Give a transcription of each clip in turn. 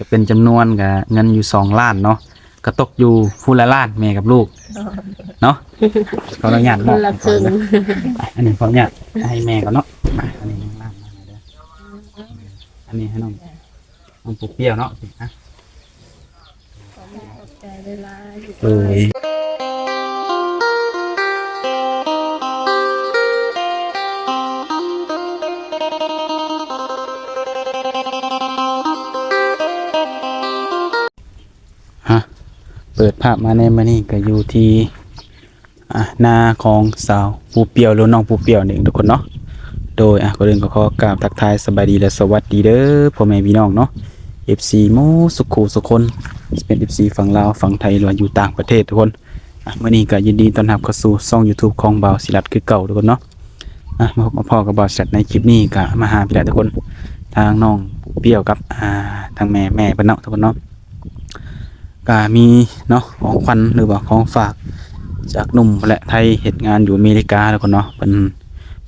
ก็เป็นจำนวนก็เงินอยู่2ล้านเนาะก็ตกอยู่ผู้ละล้านแม่กับลูกเนาะขออนุญาต คนละครึ่ง อันนี้ขออนุญาตให้แม่ก่อนเนาะมาอันนี้ล้านมาเด้ออันนี้ให้น้องปุ๊กเปรี้ยวเนาะฮะ ขอบใจเวลาอยู่ เอ้ยฮะเปิดภาพมาในมื้อนี้ก็อยู่ที่นาของสาวปูเปียวหรือน้องปูเปียวนี่ทุกคนเนาะโดยก่อนอื่นก็ขอกราบทักทายสบายดีและสวัสดีเด้อพ่อแม่พี่น้องเนาะ FC หมู่สุขุสุคนเป็น FC ฝั่งลาวฝั่งไทยหรือว่าอยู่ต่างประเทศทุกคนมื้อนี้ก็ยินดีต้อนรับเข้าสู่ช่อง YouTube ของบ่าวศิลัดคือเก่าทุกคนเนาะมาพบมาพ้อกับบ่าวศิลัดในคลิปนี้ก็มาหาพี่น้องทุกคนทางน้องปูเปียวกับทางแม่เพิ่นเนาะทุกคนเนาะก็มีเนาะของขวัญหรือว่าของฝากจากหนุ่มและไทยเฮ็ดงานอยู่อเมริกาทุกคนเนาะเพิ่น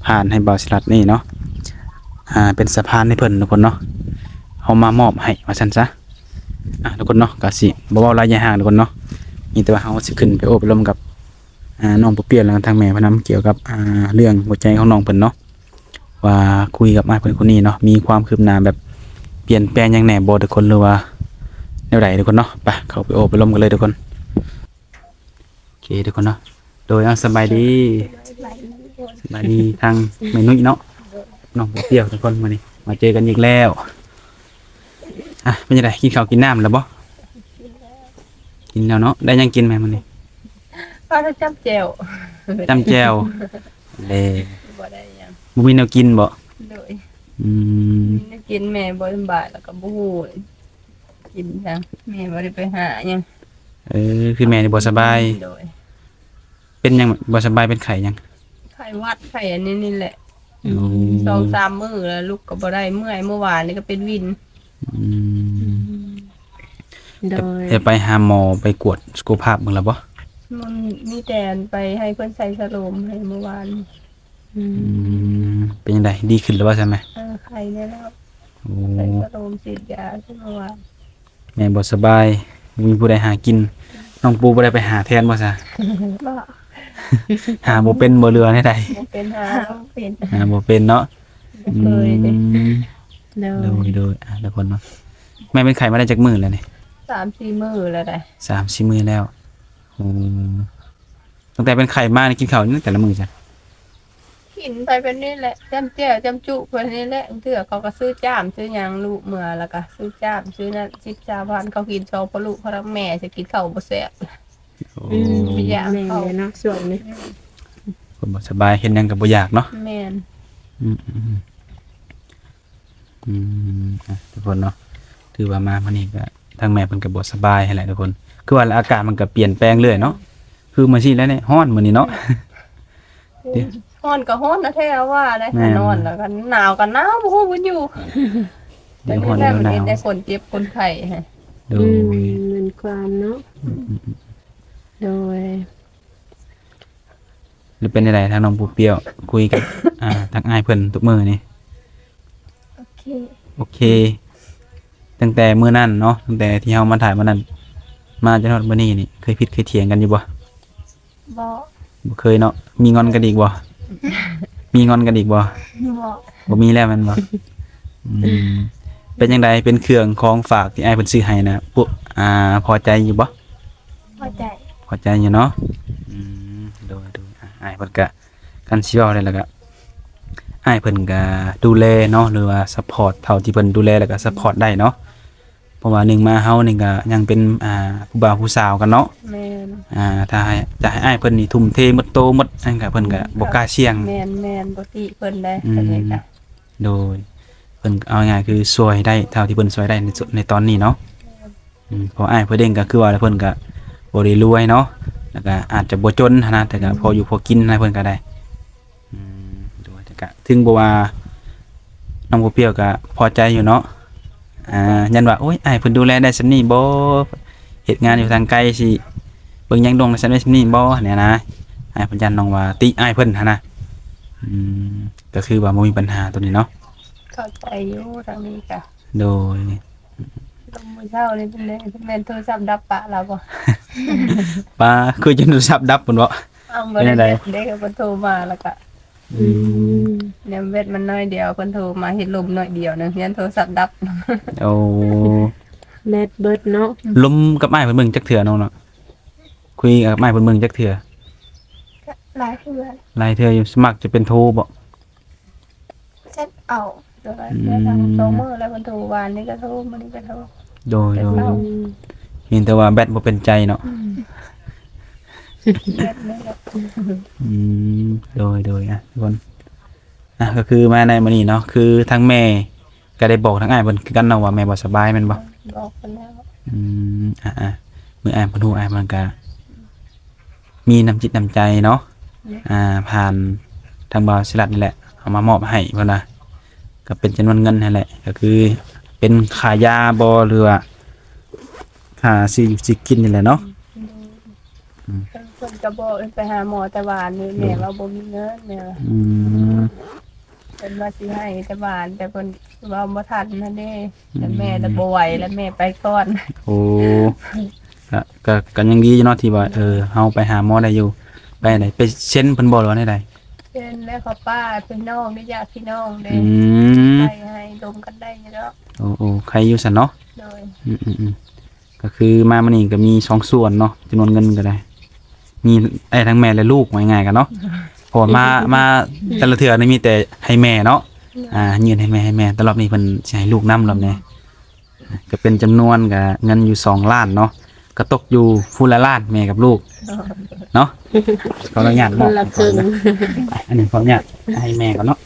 ผ่านให้บ่าวศิลัดนี่เนาะเป็นสะพานให้เพิ่นทุกคนเนาะเอามามอบให้ว่าซั่นซะทุกคนเนาะก็สิบ่เว้าระยะห่างทุกคนเนาะมีแต่ว่าเฮาสิขึ้นไปโอบรมกับน้องปูเปียวแล้วก็ทางแม่เพิ่นนำเกี่ยวกับเรื่องหัวใจของน้องเพิ่นเนาะว่าคุยกับอ้ายเพิ่นคนนี้เนาะมีความคืบหน้าแบบเปลี่ยนแปลงหยังแหน่บ่ทุกคนหรือว่าแนวใดทุกคนเนาะไปเข้าไปโอบรมกันเลยทุกคนโอเคทุกคนเนาะโดยสบายดีสบายดีทางแม่นุ้ยเนาะน้องปูเปียวทุกคนมื้อนี้มาเจอกันอีกแล้วเป็นยังไงกินข้าวกินน้ำแล้วบ่กินแล้วเนาะได้ยังกินไหมมื้อนี้ ก็ถ้าจับแจว จำแจวเลย บ่ได้หยัง บ่มีแนวกินบ่ โดย อืม กินแม่บ่สบายแล้วก็บ่ฮู้กินจังแม่บ่ได้ไปหาหยัง คือแม่นี่บ่สบาย โดย เป็นหยังบ่สบายเป็นไข้หยัง ไข้หวัดไข้อันนี้นี่แหละ อืม 2-3 มื้อแล้วลูกก็บ่ได้เมื่อยเมื่อวานนี่ก็เป็นวิน อืม โดย ไปหาหมอไปกวดสุขภาพเบิ่งแล้วบ่ มันมีแต่ไปให้เพิ่นใส่สโลมให้เมื่อวาน เป็นจังไดดีขึ้นแล้วบ่ใช่ไหม ไข้เนี่ยแล้ว โอ้ ใส่สโลมฉีดยาใช่เมื่อวาน แม่บ่สบายบ่มีผู้ใดหากินน้องปูบ่ได้ไปหาแทนบ่ซะ บ่ หาบ่เป็นบ่เรือแน่ใด บ่เป็นหาเป็น หาบ่เป็นเนาะ บ่เคยเด้ โดยทุกคนเนาะแม่เป็นไข้มาได้จักมื้อแล้วนี่ 3-4 มื้อแล้วได้ 3-4 มื้อแล้วตั้งแต่เป็นไข้มานี่กินข้าวนี่แต่ละมื้อจ้ะ กินไปเป็นนี่แหละจำแจ่วจำจุเพิ่นนี่แหละเถื่อเขาก็ซื้อจ้ามซื้อหยังลูกเมื่อแล้วก็ซื้อจ้ามซื้อนั่น10-20,000เขากิน2พ่อลูกเขาทั้งแม่สิกินข้าวบ่แซ่บ ไปย่างเขา เนาะส่วนนี้ คนบ่สบายเห็นหยังก็บ่อยากเนาะ แม่น ทุกคนเนาะถือว่ามามื้อนี้ก็ทางแม่เพิ่นก็บ่สบายให้แหละทุกคนคือว่าอากาศมันก็เปลี่ยนแปลงเรื่อยเนาะคือมื้อซี่แล้วเนี่ยร้อนมื้อนี้เนาะ เดี๋ยว ฮ้อนก็ฮ้อนนะแท้ว่าได้ แม่ ถ้านอนแล้วก็หนาวก็หนาวบ่ฮู้บ่อยู่ เดี๋ยวร้อน แต่ เดี๋ยว มัน หนา เห็น ว ได้คนเจ็บคนไข้ฮะ ดู มันความเนาะโดย หรือเป็นจังไดทางน้องปูเปรี้ยวคุยกับทางอ้ายเพิ่นทุกมื้อนี่ โอเค โอเค ตั้งแต่มื้อนั้นเนาะตั้งแต่ที่เฮามาถ่ายมื้อนั้นมาจนฮอดมื้อนี้นี่เคยผิดเคยเถียงกันอยู่บ่ บ่ บ่เคยเนาะมีงอนกันอีกบ่มีงอนกันอีกบ่ บ่ บ่มีแล้วแมันบ่เป็นจังไดเป็นเครื่องของฝากที่อ้ายเพิ่นซื้อให้นะปุ๊พอใจอยู่บ่ พอใจ พอใจอยู่เนาะโดยอ้ายเพิ่นก็กันสิเว้าได้แล้วก็อ้ายเพิ่นก็ดูแลเนาะหรือว่าซัพพอร์ตเท่าที่เพิ่นดูแลแล้วก็ซัพพอร์ตได้เนาะเพราะว่าหนึ่งมาเฮานี่ก็ยังเป็นผู้บ่าวผู้สาวกันเนาะ แม่น ถ้าให้จะให้อ้ายเพิ่นนี่ทุ่มเทหมดโตหมดอันก็เพิ่นก็บ่กล้าเสี่ยง แม่นบ่ติเพิ่นได้อันนี้ก็ โดยเพิ่นเอาง่ายๆคือช่วยได้เท่าที่เพิ่นช่วยได้ในตอนนี้เนาะเพราะอ้ายเพิ่นเองก็คือว่าเพิ่นก็บ่ได้รวยเนาะแล้วก็อาจจะบ่จนหั้นนะแต่ก็พออยู่พอกินนะเพิ่นก็ได้โดยแต่ก็ถึงบ่ว่าน้องบ่เปรี้ยวก็พอใจอยู่เนาะยันว่าโอ๊ยอ้ายเพิ่นดูแลได้ส่ำนี้บ่เฮ็ดงานอยู่ทางไกลสิเบิ่งหยังดงได้ส่ำนี้บ่เนี่ยนะอ้ายเพิ่นยันน้องว่าติอ้ายเพิ่นหั้นนะก็คือว่าบ่มีปัญหาตัวนี้เนาะ เข้าใจอยู่ทางนี้ก็ โดย ลมมื้อเช้านี่เป็นเลยแม่นโทรศัพท์ดับปะเราบ่ ปลาคือจนโทรศัพท์ดับพุ่นบ่ เอาบ่ เป็น ได้ จังได๋ เด็กเพิ่นโทรมาแล้วก็ อืม เนี่ยเวทมันน้อยเดียวเพิ่นโทรมาเฮ็ดลมน้อยเดียวนึงยันโทรศัพท์ดับ โอ้ แมทเบิดเนาะ ลมกับอ้ายเพิ่นเบิ่งจักเทื่อน้องเนาะคุยกับอ้ายเพิ่นเบิ่งจักเทื่อ ก็หลายเทื่อ หลายเทื่ออยู่สมัครจะเป็นโทรบ่ เซ็ตเอาเดี๋ยวเดี๋ยวทางโซมื้อแล้วเพิ่นโทรวานนี้ก็โทรมื้อนี้ก็โทร โดย อืม เห็นแต่ว่าแบตบ่เป็นใจเนาะ เฮ็ดนี่แหละ อืมโดยอ่ะทุกคนก็คือมาในมื้อนี้เนาะคือทั้งแม่ก็ได้บอกทั้งอ้ายเพิ่นคือกันเนาะว่าแม่บ่สบายแม่นบ่ บอกเพิ่นแล้ว อืมมื้ออ้ายเพิ่นฮู้อ้ายมันก็มีน้ำจิตน้ำใจเนาะผ่านทางบ่าวศิลัดนี่แหละเอามามอบให้เพิ่นน่ะก็เป็นจำนวนเงินนั่นแหละก็คือเป็นค่ายาบ่หรือว่าค่าซื้ออยู่ซื้อกินนี่แหละเนาะ เพิ่นก็บอกเอิ้นไปหาหมอแต่ว่านี่แม่ว่าบ่มีเงินแม่ว่า อืม เพิ่นว่าสิให้แต่บ้านแต่เพิ่นว่าบ่ทันนั่นเด้แต่แม่น่ะบ่ไหวแล้วแม่ไปก่อน โอ้ก็ยังดีอยู่เนาะที่ว่าเฮาไปหาหมอได้อยู่ไปไหนไปเซ็นเพิ่นบ่หรือว่าได้ เป็นแล้วเขาป้าพี่น้องนี่ญาติพี่น้องเด้ อืม ไปให้ดมกันได้อยู่แล้ว โอ้ใครอยู่ซั่นเนาะ โดย อืมก็คือมามื้อนี้ก็มีสองส่วนเนาะจำนวนเงินก็ได้ มีทั้งแม่และลูกว่าง่ายๆกันเนาะเพราะว่ามาแต่ละเทื่อนี่มีแต่ให้แม่เนาะยื่นให้แม่แต่รอบนี้เพิ่นสิให้ลูกนำรอบนี้ก็เป็นจำนวนก็เงินอยู่2ล้านเนาะก็ตกอยู่ผู้ละล้านแม่กับลูกเนาะขออนุญาต ค บอก นละครึ่ง อันนี้ขออนุญาตให้แม่ก่อนเนาะ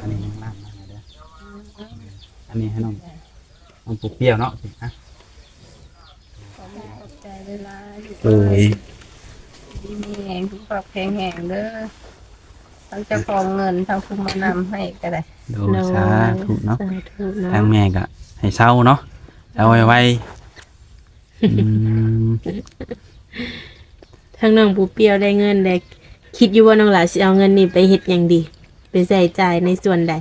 อันนี้ล้านมาเด้ออันนี้ให้น้องปุ๊เปรี้ยวเนาะฮะ ขอบใจเวลาอยู่ โอ้ย ดีมีแหงทุกปรับแข็งแหงเด้อทั้งเจ้าของเงินทั้งผู้มานำให้ก็ได้ โดยสาธุเนาะ สาธุเนาะ ทางแม่ก็ให้เศร้าเนาะเอาไว้อืม ทางน้องปูเปียวได้เงินได้คิดอยู่ว่าน้องหลานสิเอาเงินนี่ไปเฮ็ดหยังดี ไปใส่จ่ายในส่วนใด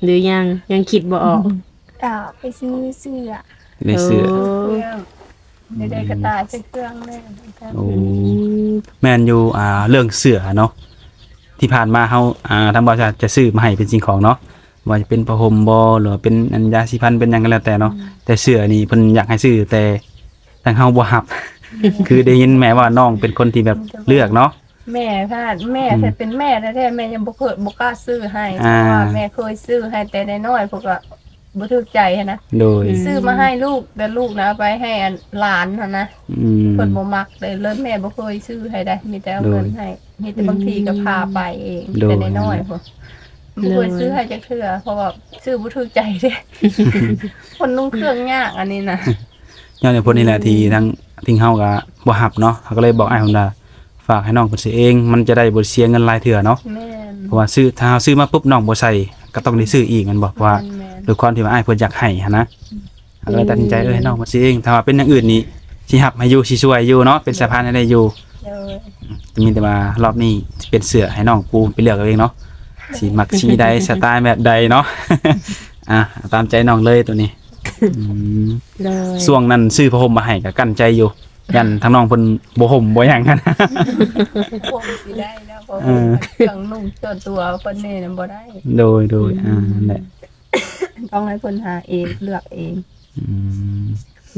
หรือยังคิดบ่ออก ไปซื้อเสื้อ ได้เสื้อ โอ้ เครื่องได้กระต่ายใส่เครื่องเลย โอ้ อืม แม่นอยู่เรื่องเสื้อเนาะที่ผ่านมาเฮาทางบริษัทจะซื้อมาให้เป็นสิ่งของเนาะว่าจะเป็นผ้าห่มบ่หรือว่าเป็นอันยาสีฟันเป็นหยังก็แล้วแต่เนาะแต่เสื้อนี่เพิ่นอยากให้ซื้อแต่ทางเฮาบ่รับ คือได้ยินแม่ว่าน้องเป็นคนที่แบบเลือกเนาะ แม่พลาดแม่แต่เป็นแม่แท้ๆแม่ยังบ่เคยบ่กล้าซื้อให้เพ อ่า ราะว่าแม่เคยซื้อให้แต่น้อยๆพวกก็บ่ถูกใจหั้นนะ โดย ซื้อมาให้ลูกแต่ลูกนะเอาไปให้อันหลานหั่นนะ อืม เพิ่นบ่มักเลยแม่บ่เคยซื้อให้ได้มีแต่เอาเงินให้มีแต่บางทีก็พาไปเอง โดย แต่น้อยๆพุ่นบ่เคยซื้อให้จักเทื่อเพราะว่าซื้อบ่ถูกใจเด้ คนนุ่งเครื่องยากอันนี้นะ ย้อนในพนนี่แหละที่ทั้งทิ้งเฮาก็บ่รับเนาะเขาก็เลยบอกอ้ายผมว่าฝากให้น้องเพิ่นซื้อเองมันจะได้บ่เสียเงินหลายเทื่อเนาะ แม่น เพราะว่าถ้าเราซื้อมาปุ๊บน้องบ่ใส่ก็ต้องได้ซื้ออีกแมันบอกว่า แม่น ด้วยความที่ว่าอ้ายเพิ่นอยากให้หันนะก็เลยตัดสินใจให้น้องมาซื้อเองถ้าว่าเป็นอย่างอื่นนี่สิรับให้อยู่สิช่วยอยู่เนาะเป็นสะพานให้ได้อยู่ เด้อ จะมีแต่ว่ารอบนี้สิเป็นเสื้อให้น้องปูไปเลือกเอาเองเนาะสิมักสีใดสไตล์แบบใดเนาะ ตามใจน้องเลยตัวนี้อืม เลย ช่วงนั้นซื้อผ้าห่มมาให้ก็กั้นใจอยู่ยันทั้งน้องเพิ่นบ่ห่มบ่หยังกัน พวกสิได้แล้วเพราะ เออ เครื่องนุ่งส่วนตัวเพิ่นนี่น่ะบ่ได้ โดยนั่นแหละ ต้องให้เพิ่นหาเองเลือกเอง อืม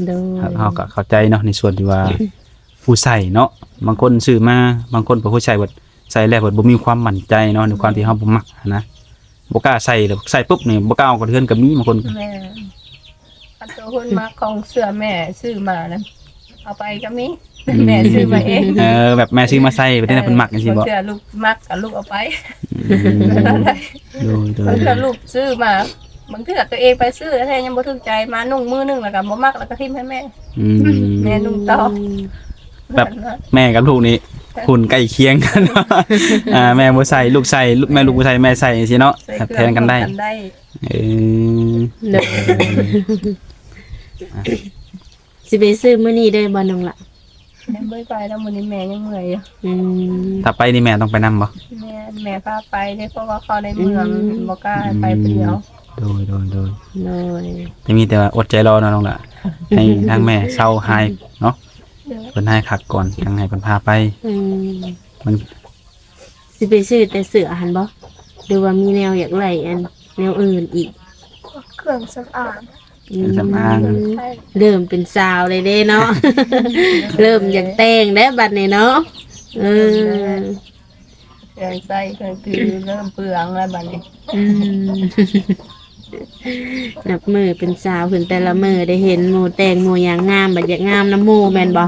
เลย เขาก็เข้าใจเนาะในส่วนที่ว่า ผู้ใส่เนาะบางคนซื้อมาบางคนบ่ผู้ใส่บ่ใส่แล้วบ่มีความมั่นใจเนาะในความที่เฮาบ่มักนะบ่กล้าใส่แล้วใส่ปุ๊บนี่บ่กล้าเอากระเทือนก็มีบางคน แม่อันตัวคนมักของเสื้อแม่ซื้อมานะเอาไปก็มีแม่ซื้อมาเอง แบบแม่ซื้อมาใส่ไปได้เพิ่นมักจังซี่บ่ เสื้อลูกมักกับลูกเอาไป โดย บางเทื่อลูกซื้อมาบางเทื่อตัวเองไปซื้อแท้ยังบ่ถูกใจมานุ่งมือนึงแล้วก็บ่มักแล้วก็ทิ้งให้แม่ อืม แม่นุ่งต่อ แบบแม่กับลูกนี่หุ่นใกล้เคียงกัน เนาะแม่บ่ใส่ลูกใส่แม่ลูกบ่ใส่แม่ใส่จังซี่เนาะ ใส่เค แท รื่อง นกันได้ ได้ เออ เลยสิไปซื้อมื้อนี้ได้บ่น้องล่ะ แม่บ่ไปแล้วมื้อนี้แม่ยังเมื่อยอยู่ อืม ถ้าไปนี่แม่ต้องไปนํบ่ แม่พาไปเด้เพราะว่าเขาในเมืองบ่กล้าไปผู้เดียว โดย โดย แต่มีแต่ว่าอดใจรอเนาะน้องล่ะให้ทางแม่เศร้าหายเนาะ เดี๋ยว เพิ่นให้คักก่อนจังให้เพิ่นพาไป อืม มัน สิไปซื้อแต่เสื้อหันบ่หรือว่ามีแนวอยากไล่อันแนวอื่นอีก เครื่องสำอาง สำอาง ใช่ เริ่มเป็นสาวเลยเด้เนาะ เริ่มอยากแต่งแล้วบัดนี้เนาะเออ เครื่องใส่เครื่องคือเริ่มเปลืองแล้วบัดนี้ อืม นับมือเป็นสาวขึ้นแต่ละมือได้เห็นหมู่แต่งหมู่อย่างงามบัดอยากงามน้ำหมู่แม่นบ่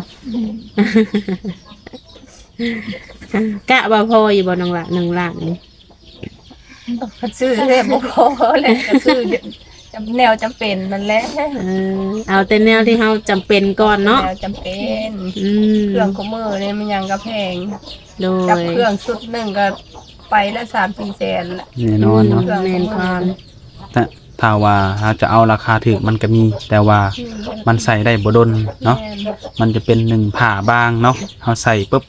กะบ่พออยู่บ่น้องละ1ล้านนี่ ก็ซื้อแค่บ่พอแหละก็ซื้อจำแนวจำเป็นนั่นแหละ เอาแต่แนวที่เฮาจำเป็นก่อนเนาะ แนวจำเป็น อืม เครื่องคอมเมอร์เนี่ยมันยังก็แพง โด กับ ย เครื่องชุดหนึ่งก็ไปละ3-4 แสนละ แน่นอนเนาะ แม่นความ ถ้าว่าเราจะเอาราคาถูกมันก็มี แต่ว่ามันใส่ได้บ่ดนเนาะ แม่น มันจะเป็นหนึ่งผ้าบางเนาะเฮาใส่ปุ๊บ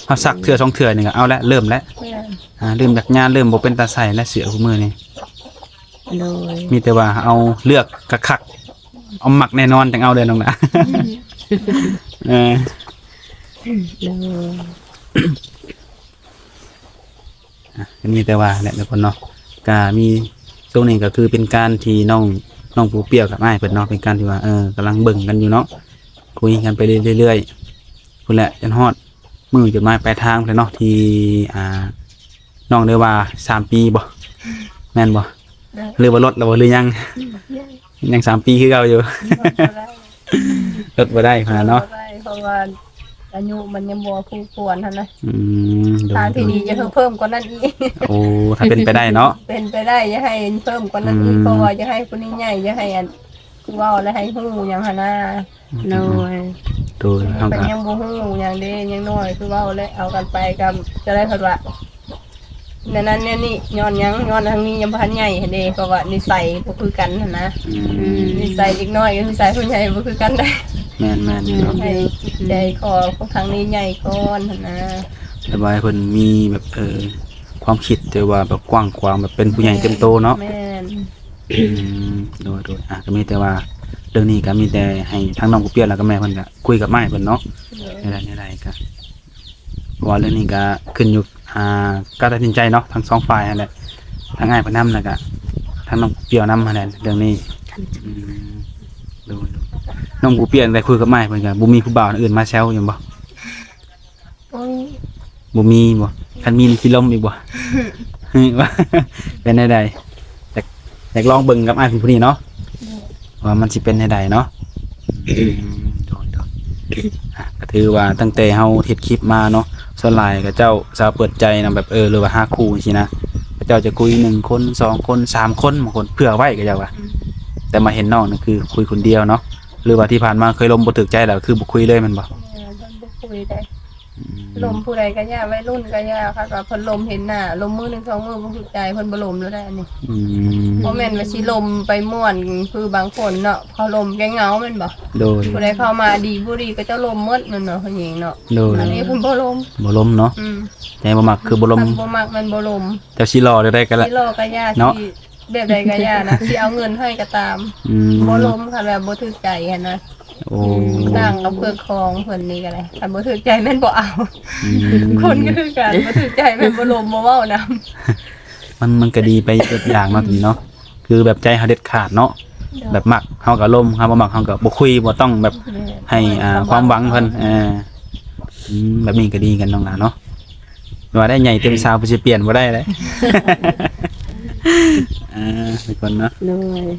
เฮาซักเทื่อสองเทื่อนี่ก็เอาละเริ่มแล้ว แม่น เริ่มจากงานเริ่มบ่เป็นตาใส่และเสือคู่มือนี่ โดย มีแต่ว่าเอาเลือกคักๆเอาหมักแน่นอนจังเอาเด้อน้องนะเออ โดย มีแต่ว่าแหละทุกคนเนาะก็มีตรงนี้ก็คือเป็นการที่น้องปูเปียวกับอ้ายเพิ่นเนาะเป็นการที่ว่ากำลังเบิ่งกันอยู่เนาะคุยกันไปเรื่อยๆพุ่นแหละจนฮอดมื้อจดหมายปลายทางพุ่นแหละเนาะที่น้องได้ว่า3 ปีบ่แม่นบ่หรือว่าลดแล้วบ่หรือยังยัง3 ปีคือเก่าอยู่ ลดบ่ได้พุ่นน่ะเนาะ บ่ได้เพราะว่าอายุมันยังบ่คู่ควรหั่นนะ ดู ทางที่ดีจะเพิ่มกว่านั้นอีก โอ้ถ้าเป็นไปได้เนาะ เป็นไปได้อย่าให้เพิ่มกว่านั้นอีกเพราะว่าอย่าให้คนนี้ใหญ่อย่าให้อันคือเว้าแล้วให้ฮู้หยังหั่นนะ โดย ดูเฮา เป็น ก็ ยังบ่ฮู้หยังเด้ยังน้อยคือเว้าแล้วเอากันไปกับจะได้เพิ่นว่าในนั้นเนี่ยนี่ย้อนหยังย้อนทางนี้ยังบ่ทันใหญ่หั่นเด้เพราะว่านิสัยบ่คือกันหั่นนะ นิสัยเด็กน้อยกับนิสัยผู้ใหญ่บ่คือกันได้ แม่นเนาะ ให้จิตใจคอของทางนี้ใหญ่ก่อนหั่นนะ แต่ว่าให้เพิ่นมีแบบความคิดแต่ว่าแบบกว้างขวางแบบเป็นผู้ใหญ่เต็มโตเนาะ แม่น โดยก็มีแต่ว่าเรื่องนี้ก็มีแต่ให้ทั้งน้องผู้เปียแล้วก็แม่เพิ่นก็คุยกับแม่เพิ่นเนาะในใดก็เพราะว่าเรื่องนี้ก็ขึ้นอยู่การตัดสินใจเนาะทั้งสองฝ่ายนั่นแหละทั้งอ้ายเพิ่นนำแล้วก็ทั้งน้องผู้เปียนำนั่นแหละเรื่องนี้ดูน้องผู้เปียได้คุยกับแม่เพิ่นก็บ่มีผู้บ่าวอื่นมาแซวอยู่บ่ โอ้ย บ่มีบ่คันมีสิลมอีกบ่ ว่าเป็นได้ใดอยากลองเบิ่งกับอ้ายผู้นี้เนาะว่ามันสิเป็นได้ใดเนาะโดนก็ถือว่าตั้งแต่เฮาเฮ็ดคลิปมาเนาะส่วนหลายก็เจ้าสาวเปิดใจนะแบบหรือว่า5คู่จังซี่นะเจ้าจะคุย1คน2คน3คนบางคนเผื่อไว้ก็เจ้าว่าแต่มาเห็นน้องนี่คือคุยคนเดียวเนาะหรือว่าที่ผ่านมาเคยลมบ่ถูกใจแล้วคือบ่คุยเลยแมันบ่ แม่นเพิ่นบ่คุยได้ลมผู้ใดก็ยากวัยรุ่นก็ยากค่ะว่าเพิ่นลมเห็นหน้าลมมือ1 2มือบ่ถูกใจเพิ่นบ่ลมแล้วได้อันนี้ อืม บ่แม่นว่าสิลมไปม่วนคือบางคนเนาะเขาลมแกเหงาแม่นบ่ โดย ผู้ใดเข้ามาดีบ่ดีก็เจ้าลมหมดนั่นเนาะผู้หญิงเนาะ โดย อันนี้เพิ่นบ่ลม บ่ลมเนาะ อืม ใจบ่มักคือบ่ลม คันบ่มักมันบ่ลม เจ้าสิรอได้ก็ละ สิโลก็ยา เนาะ สิแบบใดก็ยานะสิเอาเงินให้ก็ตาม อืม บ่ลมค่ะแบบบ่ถูกใจหันนะ โอ้ ต่างกับเพื่อครองเพิ่นนี่ก็ได้คันบ่ถูกใจแม่นบ่เอา อืม คนก็คือกันบ่ถูกใจแม่นบ่ลมบ่เว้านำ มันก็ดีไปอีกอย่างเนาะทีนี้เนาะคือแบบใจเฮาเด็ดขาดเนาะแบบมักเฮาก็ลมเฮาบ่มักเฮาก็บ่คุยบ่ต้องแบบให้ความหวังเพิ่นแบบนี้ก็ดีกันน้องหลานเนาะว่าได้ใหญ่เต็มสาวบ่สิเปลี่ยนบ่ได้เลย ทุกคนเนาะ โดย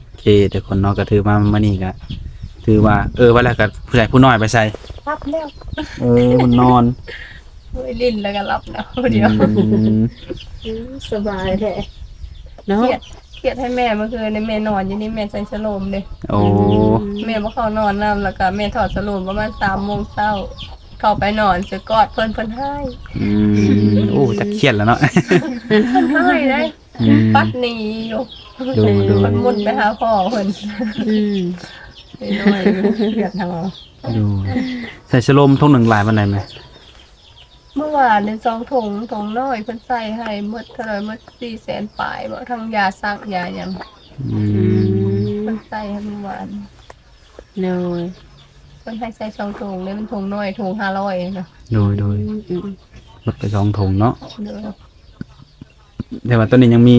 โอเคทุกคนเนาะก็ถือมามื้อนี้ก็ถือว่าว่าแล้วก็ผู้ใหญ่ผู้น้อยไปใส่ รับแล้ว มันนอน โอ้ยลิ้นแล้วก็รับแล้วเดี๋ยว สบายแท้เนาะ เครียดให้แม่เมื่อคืนนี่แม่นอนอยู่นี่แม่ใส่สโลมเด้ โอ้ แม่บ่เข้านอนนำแล้วก็แม่ถอดสโลมประมาณ3 โมงเช้าเข้าไปนอนจะกอดเพิ่นให้ โอ้จักเครียดแล้วเนาะ ให้ได้ปัดหนีอยู่ ดู มันมุ่นไปหาพ่อเพิ่น อืม ไปน้อยเกียดทางเรา ดูใส่ชะโลมทุ่งหนึ่งหลายปานใดไหม เมื่อวานใน2 ถุงน้อยเพิ่นใส่ให้หมดเท่าไหร่หมด400,000ปลายบ่ทั้งยาซักยาหยัง อื อื ม เพิ่ ม นใส่ให้เมื่อวาน โดย เพิ่นให้ใส่2 ถุงเลยมันถุงน้อยถุง500นะ โดย อืม หมดไป2 ถุงเนาะ เด้อ แต่ว่าตอนนี้ยังมี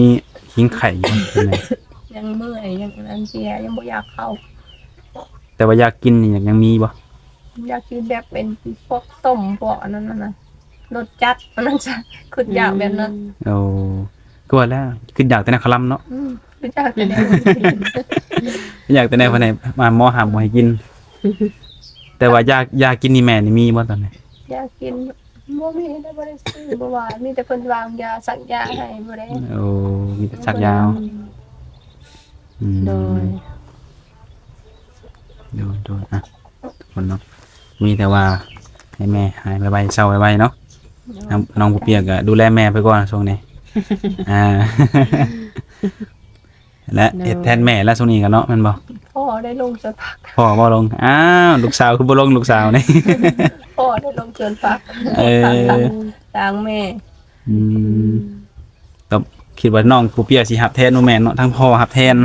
หิงไข่อยู่ใช่ไหม ยังเมื่อยยังอันเสียยังบ่อยากเข้า แต่ว่าอยากกินนี่ยังมีบ่ อยากกินแบบเป็นพวกต้มพวกอันนั้นน่ะรสจัดอันนั้นจะคืออยากแบบนั้น โอ้ก็ว่าแล้วคืออยากแต่ในคลัมเนาะ คืออยากเป็นแบบ อยากแต่ในภายในมาหมอหาหมอให้กิน แต่ว่าอยากกินนี่แม่นี่มีบ่ตอนนี้ อยากกินบ่มีได้บ่ได้ซื้อบ่ว่ามีแต่เพิ่นวางยาสักยาให้บ่ได้ โอ้มีแต่สักยาวอืม โดย โดยอ่ะทุกคนเนาะมีแต่ว่าให้แม่หายไวๆเศร้าไวๆเนาะน้องผู้เปียกก็ดูแลแม่ไปก่อนช่วงนี้ อ่า และเฮ็ดแทนแม่แล้วช่วงนี้กันเนาะแม่นบ่ พ่อได้ลงจนพัก พ่อบ่ลงอ้าวลูกสาวคือบ่ลงลูกสาวนี่ พ่อได้ลงจนพัก เออ ทางแม่ อืมก็คิดว่าน้องผู้เปียกสิรับแทนบ่แม่นเนาะทั้งพ่อรับแทน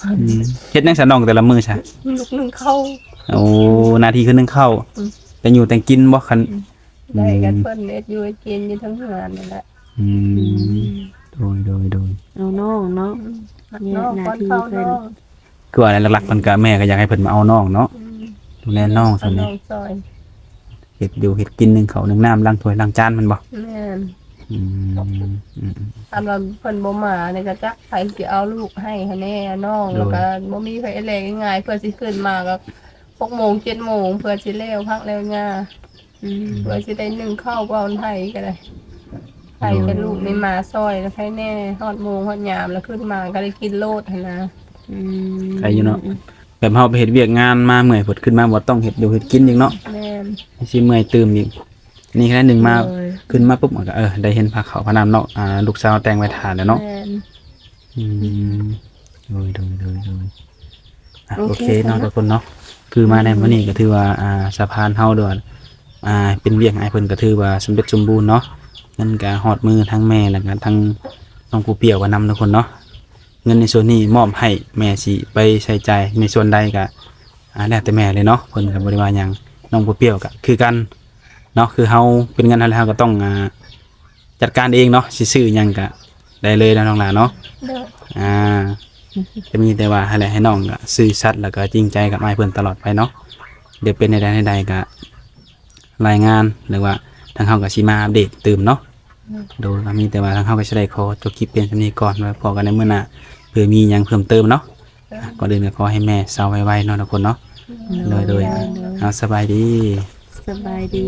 อืมเฮ็ดจังซั่นน้องแต่ละมื้อซะ ลูกนึงเข้า โอ้หน้าที่คือนึ่งข้าว อืม แต่อยู่แต่กินบ่คัน ได้กันเพิ่นเอ็ดอยู่ให้กินอยู่ทั้งงานนั่นแหละ อืมโดย เอาน้องเนาะ เนี่ย น้อง หน้า ป้อน ที่ ข้าว เพิ่น น้อง คือว่าอะไรหลักๆมันก็แม่ก็อยากให้เพิ่นมาเอาน้องเนาะ อืม ดูแลน้อง เอา ซั่น น้ นี่ องซอย เฮ็ดอยู่เฮ็ดกินนึ่งข้าวนึ่งน้ำล้างถ้วยล้างจานมันบ่ แม่น อืม ตามเราเพิ่นบ่มาเนี่ยก็จักไผสิเอาลูกให้แน่น้องแล้วก็บ่มีไผแลกง่ายๆเพื่อสิขึ้นมาก็6 โมง 7 โมงเพื่อสิแล้วพักแล้วงา อืม เพื่อสิได้นึ่งข้าวเปล่าไทยก็ได้ไทยเป็นลูกนี่มาซอยแล้วไผแน่ฮอดโมงฮอดยามแล้วขึ้นมาก็ได้กินโลดหั่นนะ อืม ใครอยู่เนาะแบบเฮาไปเฮ็ดเวียกงานมาเมื่อยเพิ่นขึ้นมาบ่ต้องเฮ็ดอยู่เฮ็ดกินอีกเนาะ แม่น สิเมื่อยตื่มอีกนี่แค่นึงมา โดย ขึ้นมาปุ๊บมันก็ได้เห็นผ้าขาวผ้าน้ำเนาะลูกสาวแต่งไว้ทานแล้วเนาะ แม่น อืมโดยอ่ะ โอ โอ เค เคเนาะ ค่ะ ทุกคนเนาะคือมาในมื้อนี้ก็ถือว่าสะพานเฮาด้วยเป็นเวียกอ้ายเพิ่นก็ถือว่าสำเร็จสมบูรณ์เนาะเงินก็ฮอดมือทั้งแม่แล้วก็ทั้งน้องผู้เปียวก็นำทุกคนเนาะเงินในส่วนนี้มอบให้แม่สิไปใช้จ่ายในส่วนใดก็แล้วแต่แม่เลยเนาะเพิ่นก็บ่ได้ว่าหยังน้องผู้เปียวก็คือกันเนาะคือเฮาเป็นเงินเฮาแล้วเฮาก็ต้องจัดการเองเนาะสิซื้อหยังก็ได้เลยนะน้องหลานเนาะ เด้อ จะมีแต่ว่าให้น้องก็ซื่อสัตย์แล้วก็จริงใจกับอ้ายเพิ่นตลอดไปเนาะเดี๋ยวเป็นในใดๆก็รายงานหรือว่าทางเฮาก็สิมาอัปเดตเติมเนาะโดยว่ามีแต่ว่าทางเฮาก็สิได้ขอจบคลิปเพียงเท่านี้ก่อนไว้พอกันในมื้อหน้าเผื่อมีหยังเพิ่มเติมเนาะก่อนอื่นก็ขอให้แม่เซาไวๆเนาะทุกคนเนาะโดยเอาสบายดี สบายดี